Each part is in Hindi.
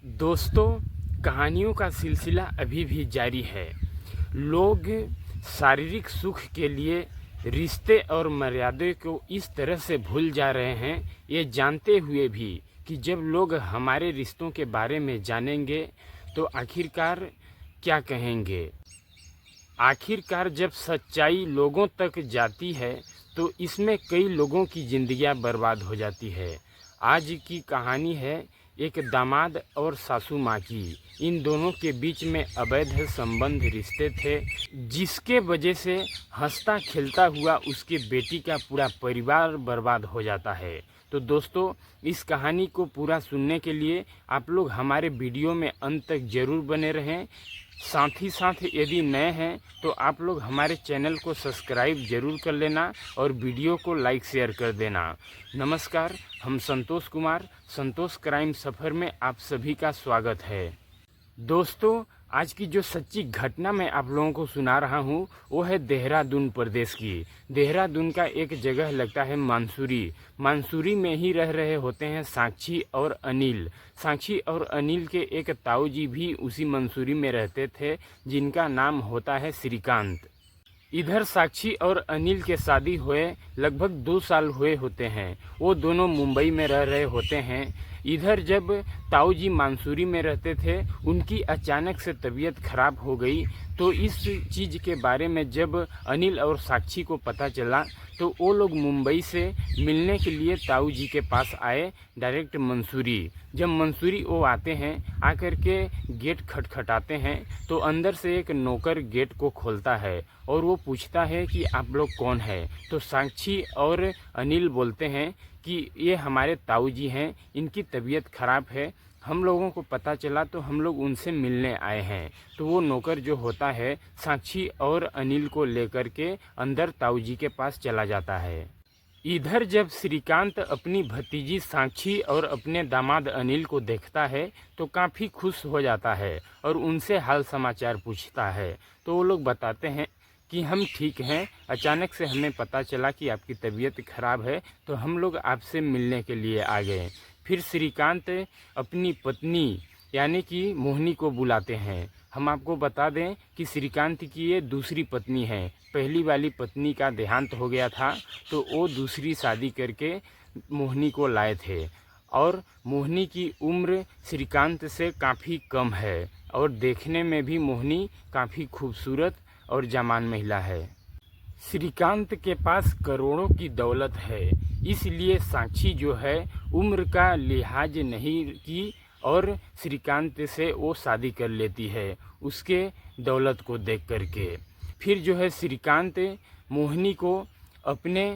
दोस्तों, कहानियों का सिलसिला अभी भी जारी है। लोग शारीरिक सुख के लिए रिश्ते और मर्यादे को इस तरह से भूल जा रहे हैं, ये जानते हुए भी कि जब लोग हमारे रिश्तों के बारे में जानेंगे तो आखिरकार क्या कहेंगे। आखिरकार जब सच्चाई लोगों तक जाती है तो इसमें कई लोगों की ज़िंदगियां बर्बाद हो जाती है। आज की कहानी है एक दामाद और सासू माँ की। इन दोनों के बीच में अवैध संबंध रिश्ते थे, जिसके वजह से हंसता खेलता हुआ उसके बेटी का पूरा परिवार बर्बाद हो जाता है। तो दोस्तों, इस कहानी को पूरा सुनने के लिए आप लोग हमारे वीडियो में अंत तक ज़रूर बने रहें। साथ ही साथ यदि नए हैं तो आप लोग हमारे चैनल को सब्सक्राइब जरूर कर लेना और वीडियो को लाइक शेयर कर देना। नमस्कार, हम संतोष कुमार, संतोष क्राइम सफ़र में आप सभी का स्वागत है। दोस्तों, आज की जो सच्ची घटना मैं आप लोगों को सुना रहा हूँ वो है देहरादून प्रदेश की। देहरादून का एक जगह लगता है मानसूरी। मानसूरी में ही रह रहे होते हैं साक्षी और अनिल। साक्षी और अनिल के एक ताऊ जी भी उसी मंसूरी में रहते थे, जिनका नाम होता है श्रीकांत। इधर साक्षी और अनिल के शादी हुए लगभग 2 साल हुए होते हैं। वो दोनों मुंबई में रह रहे होते हैं। इधर जब ताऊ जी मानसूरी में रहते थे, उनकी अचानक से तबीयत खराब हो गई। तो इस चीज़ के बारे में जब अनिल और साक्षी को पता चला तो वो लोग मुंबई से मिलने के लिए ताऊ जी के पास आए, डायरेक्ट मंसूरी। जब मंसूरी वो आते हैं, आकर के गेट खटखटाते हैं तो अंदर से एक नौकर गेट को खोलता है और वो पूछता है कि आप लोग कौन है। तो साक्षी और अनिल बोलते हैं कि ये हमारे ताऊ जी हैं, इनकी तबीयत खराब है, हम लोगों को पता चला तो हम लोग उनसे मिलने आए हैं। तो वो नौकर जो होता है साक्षी और अनिल को लेकर के अंदर ताऊ जी के पास चला जाता है। इधर जब श्रीकांत अपनी भतीजी साक्षी और अपने दामाद अनिल को देखता है तो काफ़ी खुश हो जाता है और उनसे हाल समाचार पूछता है। तो वो लोग बताते हैं कि हम ठीक हैं, अचानक से हमें पता चला कि आपकी तबीयत खराब है तो हम लोग आपसे मिलने के लिए आ गए। फिर श्रीकांत अपनी पत्नी यानी कि मोहिनी को बुलाते हैं। हम आपको बता दें कि श्रीकांत की ये दूसरी पत्नी है। पहली वाली पत्नी का देहांत हो गया था तो वो दूसरी शादी करके मोहिनी को लाए थे। और मोहिनी की उम्र श्रीकांत से काफ़ी कम है और देखने में भी मोहिनी काफ़ी खूबसूरत और जवान महिला है। श्रीकांत के पास करोड़ों की दौलत है, इसलिए साक्षी जो है उम्र का लिहाज नहीं की और श्रीकांत से वो शादी कर लेती है उसके दौलत को देख करके। फिर जो है श्रीकांत मोहिनी को अपने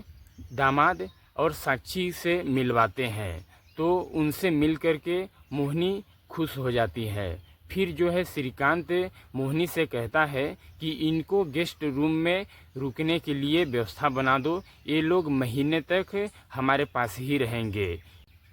दामाद और साक्षी से मिलवाते हैं तो उनसे मिल करके मोहिनी खुश हो जाती है। फिर जो है श्रीकांत मोहिनी से कहता है कि इनको गेस्ट रूम में रुकने के लिए व्यवस्था बना दो, ये लोग महीने तक हमारे पास ही रहेंगे।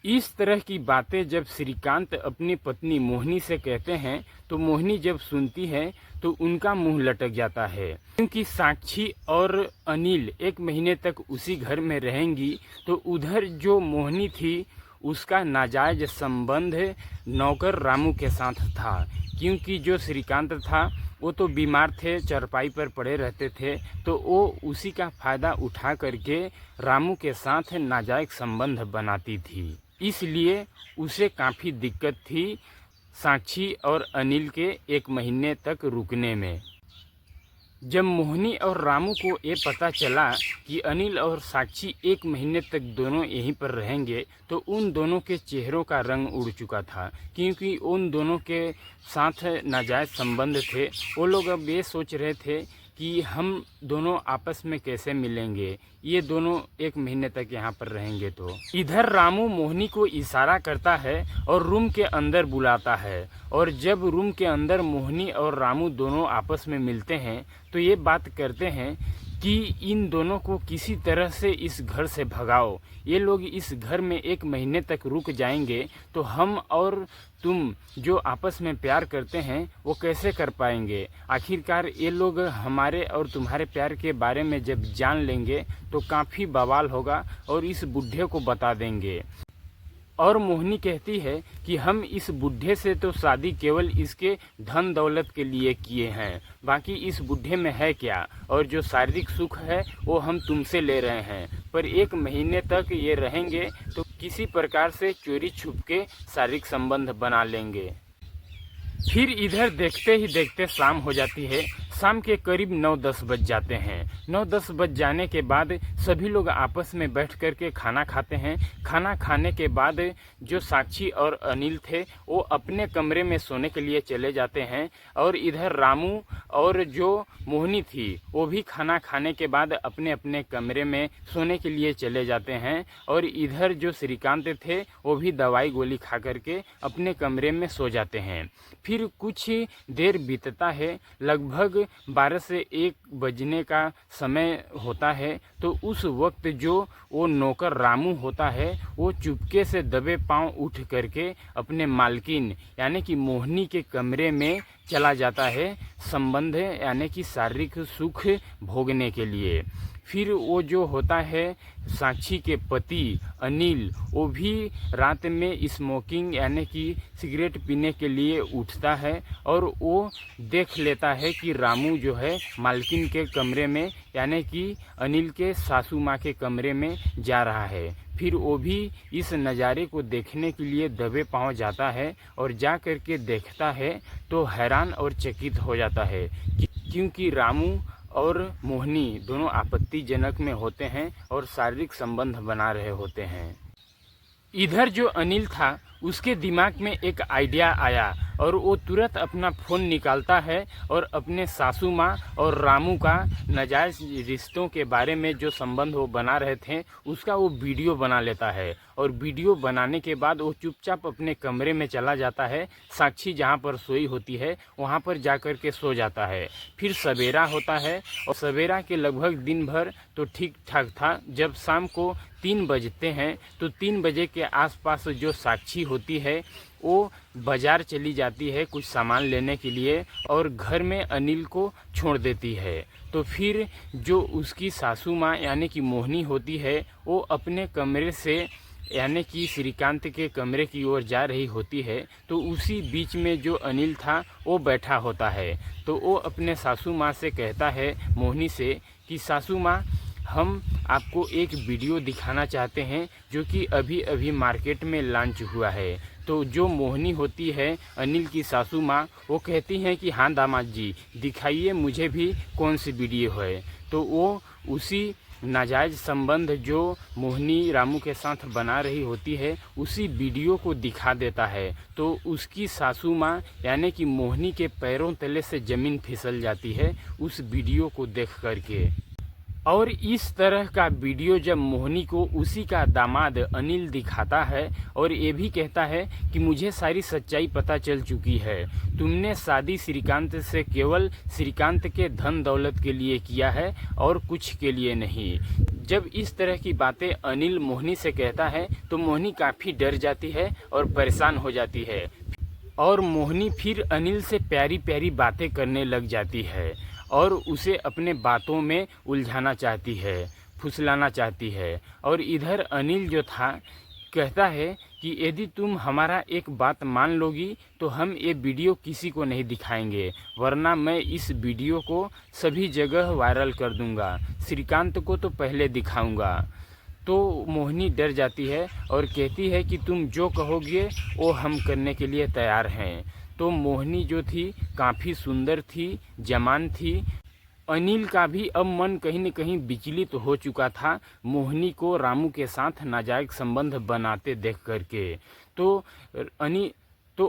इस तरह की बातें जब श्रीकांत अपनी पत्नी मोहिनी से कहते हैं तो मोहिनी जब सुनती है तो उनका मुंह लटक जाता है, क्योंकि साक्षी और अनिल 1 महीने तक उसी घर में रहेंगी। तो उधर जो मोहिनी थी उसका नाजायज संबंध नौकर रामू के साथ था, क्योंकि जो श्रीकांत था वो तो बीमार थे, चरपाई पर पड़े रहते थे, तो वो उसी का फ़ायदा उठा करके रामू के साथ नाजायज संबंध बनाती थी। इसलिए उसे काफ़ी दिक्कत थी साक्षी और अनिल के 1 महीने तक रुकने में। जब मोहिनी और रामू को ये पता चला कि अनिल और साक्षी 1 महीने तक दोनों यहीं पर रहेंगे तो उन दोनों के चेहरों का रंग उड़ चुका था, क्योंकि उन दोनों के साथ नाजायज़ संबंध थे। वो लोग अब ये सोच रहे थे कि हम दोनों आपस में कैसे मिलेंगे, ये दोनों 1 महीने तक यहाँ पर रहेंगे। तो इधर रामू मोहिनी को इशारा करता है और रूम के अंदर बुलाता है। और जब रूम के अंदर मोहिनी और रामू दोनों आपस में मिलते हैं तो ये बात करते हैं कि इन दोनों को किसी तरह से इस घर से भगाओ। ये लोग इस घर में 1 महीने तक रुक जाएंगे तो हम और तुम जो आपस में प्यार करते हैं वो कैसे कर पाएंगे। आखिरकार ये लोग हमारे और तुम्हारे प्यार के बारे में जब जान लेंगे तो काफ़ी बवाल होगा और इस बुढ़े को बता देंगे। और मोहिनी कहती है कि हम इस बुढ़े से तो शादी केवल इसके धन दौलत के लिए किए हैं, बाकी इस बुढ़े में है क्या, और जो शारीरिक सुख है वो हम तुमसे ले रहे हैं, पर 1 महीने तक ये रहेंगे तो किसी प्रकार से चोरी छुप के शारीरिक संबंध बना लेंगे। फिर इधर देखते ही देखते शाम हो जाती है। शाम के करीब 9-10 बज जाते हैं। 9-10 बज जाने के बाद सभी लोग आपस में बैठ कर के खाना खाते हैं। खाना खाने के बाद जो साक्षी और अनिल थे वो अपने कमरे में सोने के लिए चले जाते हैं, और इधर रामू और जो मोहिनी थी वो भी खाना खाने के बाद अपने अपने कमरे में सोने के लिए चले जाते हैं, और इधर जो श्रीकांत थे वो भी दवाई गोली खा करके अपने कमरे में सो जाते हैं। फिर कुछ देर बीतता है, लगभग 12 से 1 बजने का समय होता है। तो उस वक्त जो वो नौकर रामू होता है वो चुपके से दबे पांव उठ करके अपने मालकिन यानी कि मोहिनी के कमरे में चला जाता है, संबंध यानी कि शारीरिक सुख भोगने के लिए। फिर वो जो होता है साक्षी के पति अनिल, वो भी रात में स्मोकिंग यानी कि सिगरेट पीने के लिए उठता है, और वो देख लेता है कि रामू जो है मालकिन के कमरे में यानी कि अनिल के सासू माँ के कमरे में जा रहा है। फिर वो भी इस नज़ारे को देखने के लिए दबे पांव जाता है, और जा कर के देखता है तो हैरान और चकित हो जाता है क्योंकि रामू और मोहिनी दोनों आपत्तिजनक में होते हैं और शारीरिक संबंध बना रहे होते हैं। इधर जो अनिल था उसके दिमाग में एक आइडिया आया, और वो तुरंत अपना फ़ोन निकालता है और अपने सासू माँ और रामू का नाजायज़ रिश्तों के बारे में जो संबंध वो बना रहे थे उसका वो वीडियो बना लेता है। और वीडियो बनाने के बाद वो चुपचाप अपने कमरे में चला जाता है, साक्षी जहाँ पर सोई होती है वहाँ पर जा कर के सो जाता है। फिर सवेरा होता है, और सवेरा के लगभग दिन भर तो ठीक ठाक था। जब शाम को 3 बजते हैं तो 3 बजे के आसपास जो साक्षी होती है वो बाज़ार चली जाती है कुछ सामान लेने के लिए, और घर में अनिल को छोड़ देती है। तो फिर जो उसकी सासू माँ यानी कि मोहिनी होती है वो अपने कमरे से यानी कि श्रीकांत के कमरे की ओर जा रही होती है। तो उसी बीच में जो अनिल था वो बैठा होता है। तो वो अपने सासू माँ से कहता है मोहिनी से कि सासू माँ, हम आपको एक वीडियो दिखाना चाहते हैं जो कि अभी अभी मार्केट में लॉन्च हुआ है। तो जो मोहिनी होती है अनिल की सासू माँ, वो कहती हैं कि हाँ दामाद जी, दिखाइए मुझे भी कौन सी वीडियो है। तो वो उसी नाजायज़ संबंध जो मोहिनी रामू के साथ बना रही होती है उसी वीडियो को दिखा देता है। तो उसकी सासू माँ यानी कि मोहिनी के पैरों तले से ज़मीन फिसल जाती है उस वीडियो को देख करके। और इस तरह का वीडियो जब मोहिनी को उसी का दामाद अनिल दिखाता है और ये भी कहता है कि मुझे सारी सच्चाई पता चल चुकी है, तुमने शादी श्रीकांत से केवल श्रीकांत के धन दौलत के लिए किया है और कुछ के लिए नहीं। जब इस तरह की बातें अनिल मोहिनी से कहता है तो मोहिनी काफ़ी डर जाती है और परेशान हो जाती है, और मोहिनी फिर अनिल से प्यारी प्यारी बातें करने लग जाती है और उसे अपने बातों में उलझाना चाहती है, फुसलाना चाहती है। और इधर अनिल जो था कहता है कि यदि तुम हमारा एक बात मान लोगी तो हम ये वीडियो किसी को नहीं दिखाएंगे, वरना मैं इस वीडियो को सभी जगह वायरल कर दूंगा, श्रीकांत को तो पहले दिखाऊंगा। तो मोहिनी डर जाती है और कहती है कि तुम जो कहोगे वो हम करने के लिए तैयार हैं। तो मोहिनी जो थी काफ़ी सुंदर थी, जवान थी। अनिल का भी अब मन कहीं न कहीं विचलित हो चुका था मोहिनी को रामू के साथ नाजायज़ संबंध बनाते देख करके। तो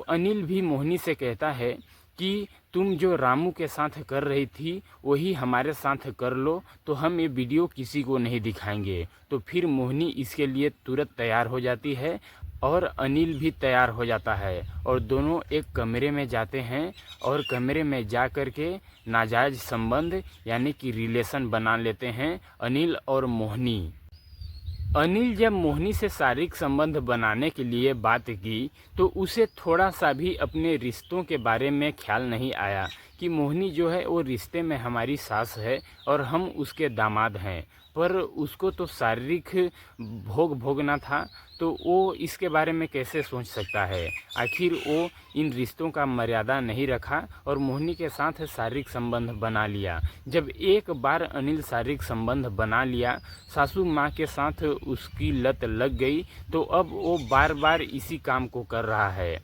अनिल भी मोहिनी से कहता है कि तुम जो रामू के साथ कर रही थी वही हमारे साथ कर लो, तो हम ये वीडियो किसी को नहीं दिखाएंगे। तो फिर मोहिनी इसके लिए तुरंत तैयार हो जाती है और अनिल भी तैयार हो जाता है और दोनों एक कमरे में जाते हैं और कमरे में जा कर के नाजायज़ संबंध यानी कि रिलेशन बना लेते हैं अनिल और मोहिनी। अनिल जब मोहिनी से शारीरिक संबंध बनाने के लिए बात की तो उसे थोड़ा सा भी अपने रिश्तों के बारे में ख्याल नहीं आया, कि मोहिनी जो है वो रिश्ते में हमारी सास है और हम उसके दामाद हैं, पर उसको तो शारीरिक भोग भोगना था, तो वो इसके बारे में कैसे सोच सकता है। आखिर वो इन रिश्तों का मर्यादा नहीं रखा और मोहिनी के साथ शारीरिक संबंध बना लिया। जब एक बार अनिल शारीरिक संबंध बना लिया, सासू माँ के साथ उसकी लत लग गई, तो अब वो बार बार इसी काम को कर रहा है।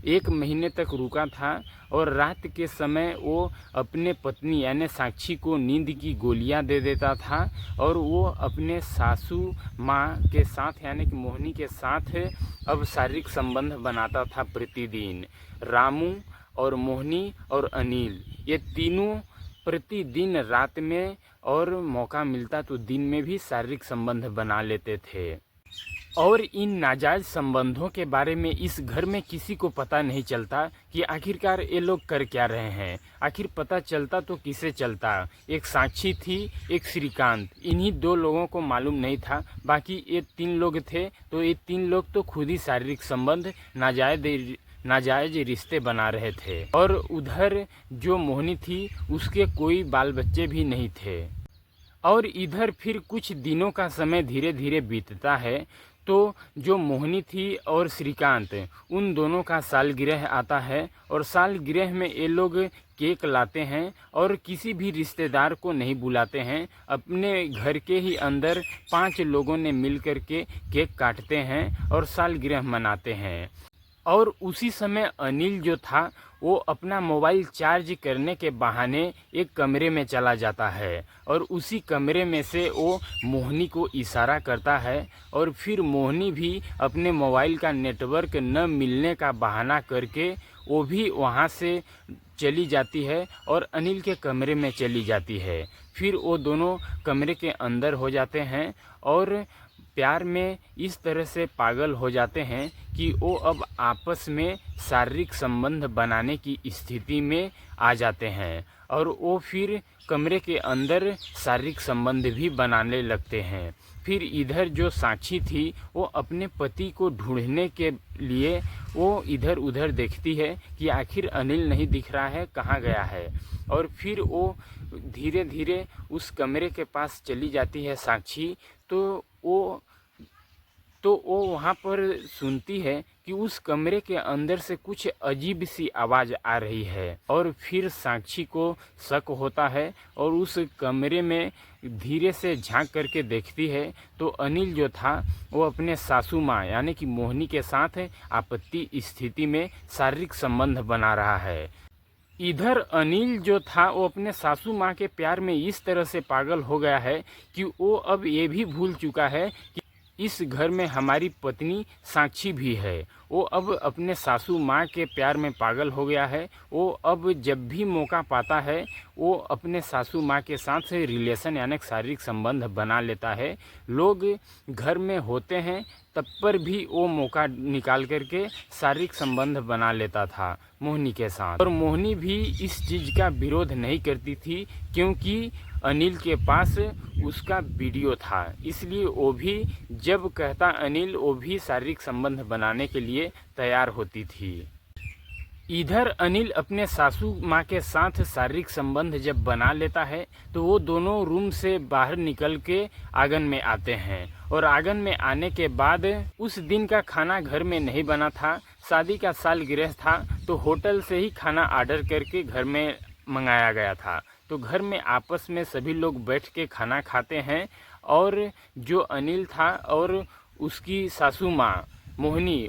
1 महीने तक रुका था और रात के समय वो अपने पत्नी यानी साक्षी को नींद की गोलियां दे देता था और वो अपने सासू माँ के साथ यानी कि मोहिनी के साथ अब शारीरिक संबंध बनाता था प्रतिदिन। रामू और मोहिनी और अनिल ये तीनों प्रतिदिन रात में और मौका मिलता तो दिन में भी शारीरिक संबंध बना लेते थे। और इन नाजायज़ संबंधों के बारे में इस घर में किसी को पता नहीं चलता कि आखिरकार ये लोग कर क्या रहे हैं। आखिर पता चलता तो किसे चलता। एक साक्षी थी, एक श्रीकांत, इन्हीं 2 लोगों को मालूम नहीं था। बाकी ये 3 लोग थे, तो ये 3 लोग तो खुद ही शारीरिक संबंध नाजायज़ रिश्ते बना रहे थे। और उधर जो मोहिनी थी उसके कोई बाल बच्चे भी नहीं थे। और इधर फिर कुछ दिनों का समय धीरे धीरे बीतता है, तो जो मोहिनी थी और श्रीकांत उन दोनों का सालगिरह आता है और सालगिरह में ये लोग केक लाते हैं और किसी भी रिश्तेदार को नहीं बुलाते हैं। अपने घर के ही अंदर 5 लोगों ने मिल कर के केक काटते हैं और सालगिरह मनाते हैं। और उसी समय अनिल जो था वो अपना मोबाइल चार्ज करने के बहाने एक कमरे में चला जाता है और उसी कमरे में से वो मोहिनी को इशारा करता है और फिर मोहिनी भी अपने मोबाइल का नेटवर्क न मिलने का बहाना करके वो भी वहाँ से चली जाती है और अनिल के कमरे में चली जाती है। फिर वो दोनों कमरे के अंदर हो जाते हैं और प्यार में इस तरह से पागल हो जाते हैं कि वो अब आपस में शारीरिक संबंध बनाने की स्थिति में आ जाते हैं और वो फिर कमरे के अंदर शारीरिक संबंध भी बनाने लगते हैं। फिर इधर जो साक्षी थी वो अपने पति को ढूंढने के लिए वो इधर उधर देखती है कि आखिर अनिल नहीं दिख रहा है, कहाँ गया है। और फिर वो धीरे धीरे उस कमरे के पास चली जाती है साक्षी, तो वो वहाँ पर सुनती है कि उस कमरे के अंदर से कुछ अजीब सी आवाज़ आ रही है और फिर साक्षी को शक होता है और उस कमरे में धीरे से झांक करके देखती है तो अनिल जो था वो अपने सासू माँ यानी कि मोहिनी के साथ आपत्ति स्थिति में शारीरिक संबंध बना रहा है। इधर अनिल जो था वो अपने सासू माँ के प्यार में इस तरह से पागल हो गया है कि वो अब ये भी भूल चुका है कि इस घर में हमारी पत्नी साक्षी भी है। वो अब अपने सासू माँ के प्यार में पागल हो गया है। वो अब जब भी मौका पाता है वो अपने सासू माँ के साथ रिलेशन यानी शारीरिक संबंध बना लेता है। लोग घर में होते हैं तब पर भी वो मौका निकाल करके शारीरिक संबंध बना लेता था मोहिनी के साथ। और मोहिनी भी इस चीज़ का विरोध नहीं करती थी क्योंकि अनिल के पास उसका वीडियो था, इसलिए वो भी जब कहता अनिल वो भी शारीरिक संबंध बनाने के लिए तैयार होती थी। इधर अनिल अपने सासू माँ के साथ शारीरिक संबंध जब बना लेता है तो वो दोनों रूम से बाहर निकल के आंगन में आते हैं और आंगन में आने के बाद उस दिन का खाना घर में नहीं बना था, शादी का सालगिरह था, तो होटल से ही खाना ऑर्डर करके घर में मंगाया गया था। तो घर में आपस में सभी लोग बैठ के खाना खाते हैं और जो अनिल था और उसकी सासू माँ मोहिनी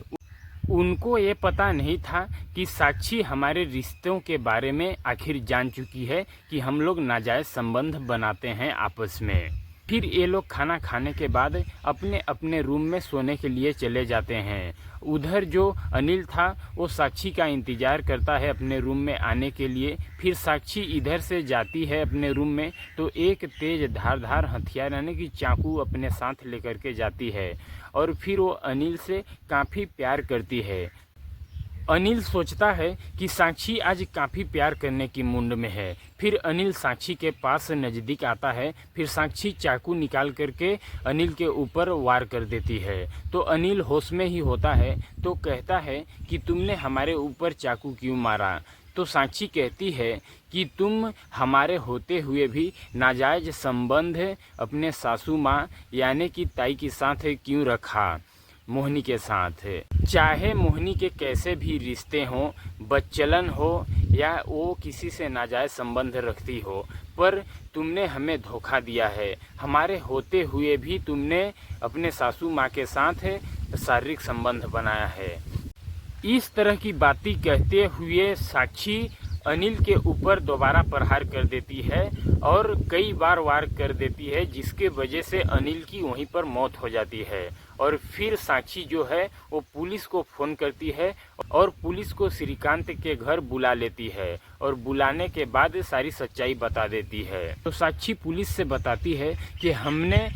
उनको ये पता नहीं था कि साक्षी हमारे रिश्तों के बारे में आखिर जान चुकी है कि हम लोग नाजायज़ संबंध बनाते हैं आपस में। फिर ये लोग खाना खाने के बाद अपने अपने रूम में सोने के लिए चले जाते हैं। उधर जो अनिल था वो साक्षी का इंतज़ार करता है अपने रूम में आने के लिए। फिर साक्षी इधर से जाती है अपने रूम में तो एक तेज़ धारदार हथियार यानी कि चाकू अपने साथ लेकर के जाती है और फिर वो अनिल से काफ़ी प्यार करती है। अनिल सोचता है कि साक्षी आज काफ़ी प्यार करने की मूड में है। फिर अनिल साक्षी के पास नज़दीक आता है, फिर साक्षी चाकू निकाल करके अनिल के ऊपर वार कर देती है। तो अनिल होश में ही होता है तो कहता है कि तुमने हमारे ऊपर चाकू क्यों मारा, तो साक्षी कहती है कि तुम हमारे होते हुए भी नाजायज़ संबंध अपने सासू माँ यानी कि ताई के साथ क्यों रखा, मोहिनी के साथ। चाहे मोहिनी के कैसे भी रिश्ते हों, बच्चलन हो या वो किसी से नाजायज़ संबंध रखती हो, पर तुमने हमें धोखा दिया है। हमारे होते हुए भी तुमने अपने सासू माँ के साथ शारीरिक संबंध बनाया है। इस तरह की बातें कहते हुए साक्षी अनिल के ऊपर दोबारा प्रहार कर देती है और कई बार वार कर देती है, जिसके वजह से अनिल की वहीं पर मौत हो जाती है। और फिर साक्षी जो है वो पुलिस को फ़ोन करती है और पुलिस को श्रीकांत के घर बुला लेती है और बुलाने के बाद सारी सच्चाई बता देती है। तो साक्षी पुलिस से बताती है कि हमने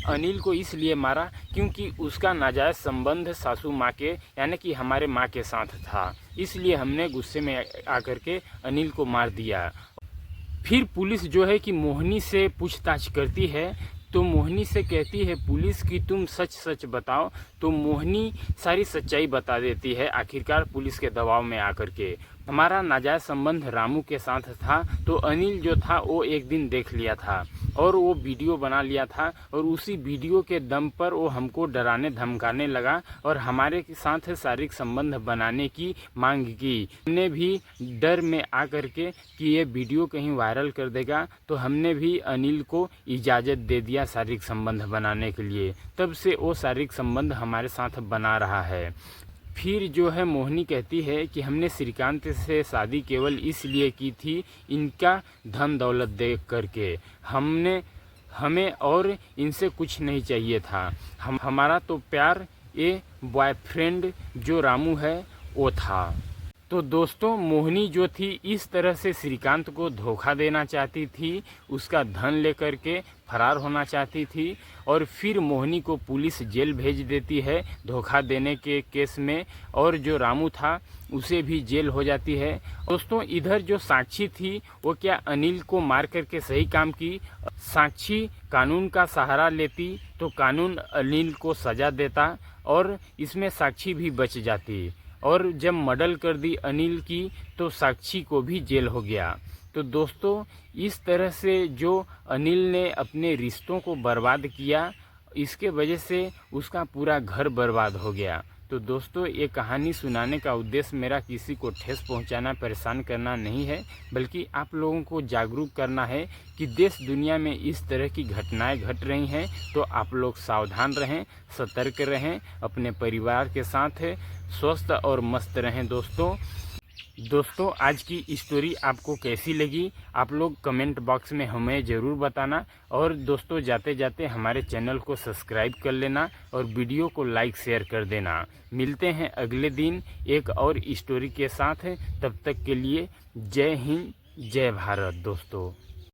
अनिल को इसलिए मारा क्योंकि उसका नाजायज़ संबंध सासू माँ के यानी कि हमारे माँ के साथ था, इसलिए हमने गुस्से में आकर के अनिल को मार दिया। फिर पुलिस जो है कि मोहिनी से पूछताछ करती है, तो मोहिनी से कहती है पुलिस कि तुम सच सच बताओ। तो मोहिनी सारी सच्चाई बता देती है आखिरकार पुलिस के दबाव में आकर के। हमारा नाजायज़ संबंध रामू के साथ था, तो अनिल जो था वो एक दिन देख लिया था और वो वीडियो बना लिया था और उसी वीडियो के दम पर वो हमको डराने धमकाने लगा और हमारे साथ शारीरिक संबंध बनाने की मांग की। हमने भी डर में आकर के कि ये वीडियो कहीं वायरल कर देगा, तो हमने भी अनिल को इजाज़त दे दिया शारीरिक संबंध बनाने के लिए। तब से वो शारीरिक संबंध हमारे साथ बना रहा है। फिर जो है मोहिनी कहती है कि हमने श्रीकांत से शादी केवल इसलिए की थी इनका धन दौलत देख करके, हमें और इनसे कुछ नहीं चाहिए था। हमारा तो प्यार ये बॉयफ्रेंड जो रामू है वो था। तो दोस्तों मोहिनी जो थी इस तरह से श्रीकांत को धोखा देना चाहती थी, उसका धन लेकर के फरार होना चाहती थी और फिर मोहिनी को पुलिस जेल भेज देती है धोखा देने के केस में, और जो रामू था उसे भी जेल हो जाती है। दोस्तों इधर जो साक्षी थी वो क्या अनिल को मार करके सही काम की। साक्षी कानून का सहारा लेती तो कानून अनिल को सज़ा देता और इसमें साक्षी भी बच जाती, और जब मर्डर कर दी अनिल की तो साक्षी को भी जेल हो गया। तो दोस्तों इस तरह से जो अनिल ने अपने रिश्तों को बर्बाद किया, इसके वजह से उसका पूरा घर बर्बाद हो गया। तो दोस्तों ये कहानी सुनाने का उद्देश्य मेरा किसी को ठेस पहुंचाना, परेशान करना नहीं है, बल्कि आप लोगों को जागरूक करना है कि देश दुनिया में इस तरह की घटनाएं घट रही हैं। तो आप लोग सावधान रहें, सतर्क रहें, अपने परिवार के साथ स्वस्थ और मस्त रहें। दोस्तों आज की स्टोरी आपको कैसी लगी आप लोग कमेंट बॉक्स में हमें ज़रूर बताना, और दोस्तों जाते जाते हमारे चैनल को सब्सक्राइब कर लेना और वीडियो को लाइक शेयर कर देना। मिलते हैं अगले दिन एक और स्टोरी के साथ, तब तक के लिए जय हिंद जय भारत दोस्तों।